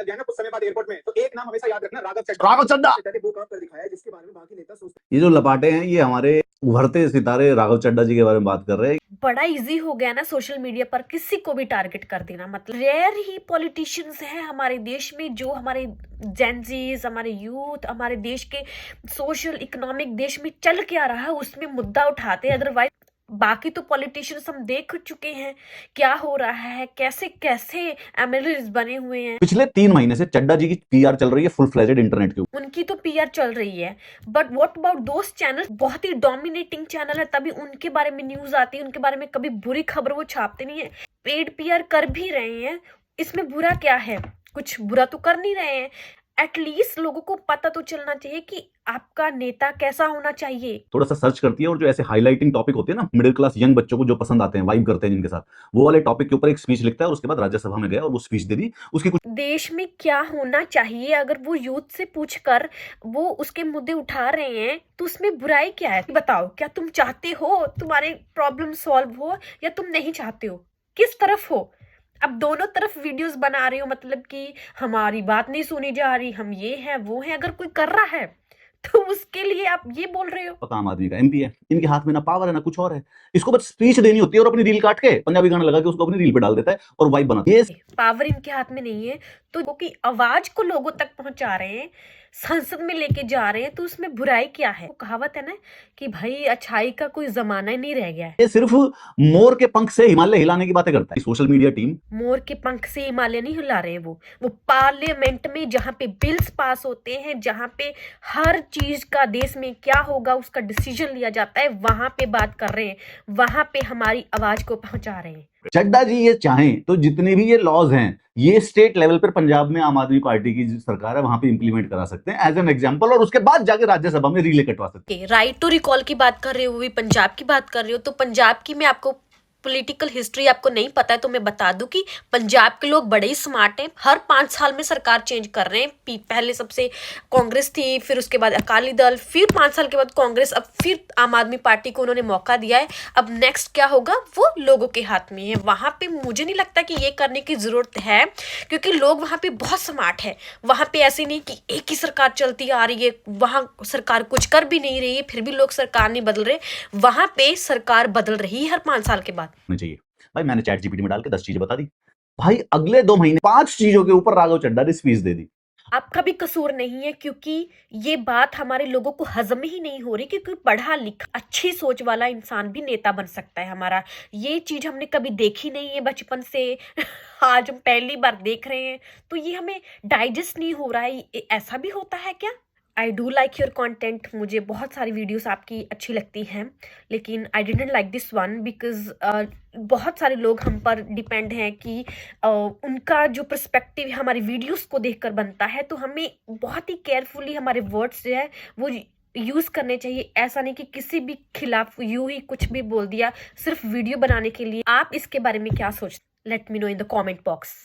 गया ना कुछ समय बाद एयरपोर्ट में, तो एक नाम हमेशा याद रखना, राघव चड्ढा। राघव चड्ढा ने बुक आउट कर दिखाया है, जिसके बारे में बाकी नेता सोचते ये जो लपाटे हैं ये हमारे उभरते सितारे राघव चड्ढा जी के बारे में बात कर रहे हैं। बड़ा इजी हो गया ना सोशल मीडिया पर किसी को भी टारगेट कर देना। मतलब रेयर ही पॉलिटिशियंस हैं हमारे देश में जो हमारे जेंजीज, हमारे यूथ, हमारे देश के सोशल इकोनॉमिक देश में चल क्या रहा है उसमें मुद्दा उठाते हैं। अदरवाइज बाकी तो पॉलिटिशियंस हम देख चुके हैं क्या हो रहा है, कैसे कैसे एमएलएस बने हुए हैं। पिछले 3 महीने से चड्ढा जी की पीआर चल रही है फुल फ्लेजेड इंटरनेट के ऊपर। उनकी तो पीआर चल रही है, but what about those channel, बहुत ही डोमिनेटिंग चैनल है, तभी उनके बारे में न्यूज आती है, उनके बारे में कभी बुरी खबर वो छापते नहीं है। पेड पीआर कर भी रहे हैं, इसमें बुरा क्या है? कुछ बुरा तो कर नहीं रहे हैं। एटलीस्ट लोगों को पता तो चलना चाहिए कि आपका नेता कैसा होना चाहिए। थोड़ा सा सर्च करती है और जो ऐसे हाईलाइटिंग टॉपिक होते हैं ना, मिडिल क्लास यंग बच्चों को जो पसंद आते हैं, वाइब करते हैं जिनके साथ, वो वाले टॉपिक के ऊपर एक स्पीच लिखता है और उसके बाद राज्यसभा में गया और वो स्पीच दे दी। उसकी कुछ देश में क्या होना चाहिए अगर वो यूथ से पूछकर वो उसके मुद्दे उठा रहे हैं तो उसमें बुराई क्या है? बताओ, क्या तुम चाहते हो तुम्हारे प्रॉब्लम सॉल्व हो या तुम नहीं चाहते हो? किस तरफ हो? अब दोनों तरफ वीडियोस बना रहे हो, मतलब कि हमारी बात नहीं सुनी जा रही, हम ये हैं वो हैं। अगर कोई कर रहा है तो उसके लिए आप ये बोल रहे हो? पता आम आदमी का एमपी है, इनके हाथ में ना पावर है ना कुछ और है। इसको बस स्पीच देनी होती है और अपनी रील काट के पंजाबी गाना लगा के उसको अपनी रील पे डाल देता है और वाइब बनाता है। ये पावर इनके हाथ में नहीं है तो क्योंकि आवाज को लोगों तक पहुंचा रहे हैं, संसद में लेके जा रहे हैं, तो उसमें बुराई क्या है? वो कहावत है ना कि भाई अच्छाई का कोई जमाना ही नहीं रह गया है। ये सिर्फ मोर के पंख से हिमालय हिलाने की बातें करता है। सोशल मीडिया टीम मोर के पंख से हिमालय नहीं हिला रहे हैं। वो पार्लियामेंट में जहां पे बिल्स पास होते हैं, जहां पे हर चीज का देश में क्या होगा उसका डिसीजन लिया जाता है, वहां पे बात कर रहे हैं, वहां पे हमारी आवाज को पहुंचा रहे हैं। चड्ढा जी ये चाहें तो जितने भी ये लॉज हैं ये स्टेट लेवल पर पंजाब में आम आदमी पार्टी की जो सरकार है वहां पे इंप्लीमेंट करा सकते हैं एज एन एग्जांपल, और उसके बाद जाके राज्यसभा में रिले कटवा सकते हैं। राइट टू रिकॉल की बात कर रहे हो, वो भी पंजाब की बात कर रहे हो, तो पंजाब की मैं आपको पॉलिटिकल हिस्ट्री आपको नहीं पता है तो मैं बता दूं कि पंजाब के लोग बड़े ही स्मार्ट हैं। हर 5 साल में सरकार चेंज कर रहे हैं। पहले सबसे कांग्रेस थी, फिर उसके बाद अकाली दल, फिर 5 साल के बाद कांग्रेस, अब फिर आम आदमी पार्टी को उन्होंने मौका दिया है। अब नेक्स्ट क्या होगा वो लोगों के हाथ में है। वहां पे मुझे नहीं लगता कि ये करने की जरूरत है, क्योंकि लोग वहां पे बहुत स्मार्ट है। वहां पे ऐसे नहीं कि एक ही सरकार चलती आ रही है, वहां सरकार कुछ कर भी नहीं रही है फिर भी लोग सरकार नहीं बदल रहे। वहां पे सरकार बदल रही है हर 5 साल के बाद। चाहिए भाई, मैंने चैट जीपीटी में डाल के 10 चीजें बता दी भाई, अगले 2 महीने 5 चीजों के ऊपर राघव चड्ढा ने स्पीच दे दी। आपका भी कसूर नहीं है, क्योंकि ये बात हमारे लोगों को हजम ही नहीं हो रही, क्योंकि पढ़ा लिखा अच्छी सोच वाला इंसान भी नेता बन सकता है हमारा। ये चीज हमने कभी देखी नहीं है बचपन से आज हम पहली बार देख रहे हैं, तो ये हमें डाइजेस्ट नहीं हो रहा है। ऐसा भी होता है क्या? I do like your content, मुझे बहुत सारी वीडियोस आपकी अच्छी लगती हैं, लेकिन I didn't like this one because बहुत सारे लोग हम पर डिपेंड हैं कि उनका जो पर्सपेक्टिव हमारी वीडियोस को देखकर बनता है, तो हमें बहुत ही केयरफुली हमारे वर्ड्स जो है वो यूज़ करने चाहिए। ऐसा नहीं कि किसी भी खिलाफ यूं ही कुछ भी बोल दिया सिर्फ वीडियो बनाने के लिए। आप इसके बारे में क्या सोचते? Let me know in the comment box.